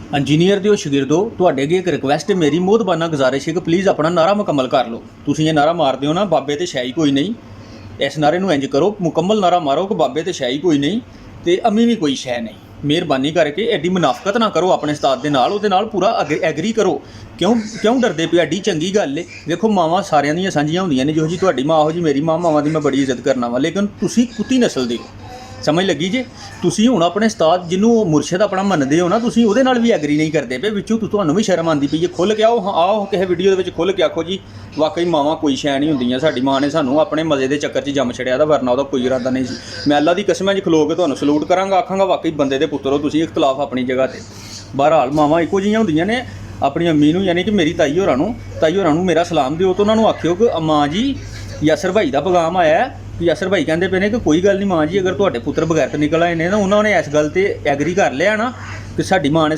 Engineer दिओ शगिर्दो तुहाडे अगे एक रिक्वेस्ट है मेरी मोहतबाना गुजारिश है कि प्लीज़ अपना नारा मुकम्मल कर लो। तुसीं ये नारा मारदे हो ना बाबे ते शाही कोई नहीं, इस नारे नूं इंज करो मुकम्मल नारा मारो कि बाबे ते शाही कोई नहीं ते अम्मी भी कोई शै नहीं। मेहरबानी करके एडी मुनाफकत ना करो अपने उस्ताद दे नाल, उहदे नाल पूरा एग्री करो। क्यों क्यों डरदे पे? एडी चंगी गल है। देखो मावां सारियां दियां सांझियां हुंदियां ने, जो जी तुहाडी मां हो जी मेरी मां, मावां दी मैं बड़ी इज्जत करना वा, लेकिन तुसीं कुत्ती नस्ल दे हो। समझ लगी जे? तुसीं हुण अपने उस्ताद जिन्हों मुरशद अपना मनदे हो ना, तुसीं उहदे नाल भी एग्री नहीं करदे पे। विचों तुहानूं भी शर्म आंदी पई है। खुल के आओ, आओ किसी वीडियो दे विच खुल के आखो जी वाकई मावां कोई शै नहीं हुंदियां, साडी मां ने सानूं अपने मज़े दे चक्कर च जम छड़िया दा, वरना ओहदा कोई इरादा नहीं सी। मैं अल्लाह दी कसम च खलो के तुहानूं सलूट करांगा, आखांगा वाकई बंदे दे पुत्तर हो तुसीं। इख्तलाफ अपनी जगह ते। बहरहाल मावां इक्को जिहियां हुंदियां ने। अपनी अम्मी नूं यानी कि मेरी ताई होरां नूं मेरा सलाम दिओ, तो उन्हां नूं आखिओ कि मां जी यासर भाई दा पैगाम आया है। यासर भाई कहते पे ने कि कोई गल नहीं मां जी, अगर तुहाडे पुत्तर बगैरत निकल आए ने ना, उन्होंने इस गल ते एग्री कर लिया ना कि साडी मां ने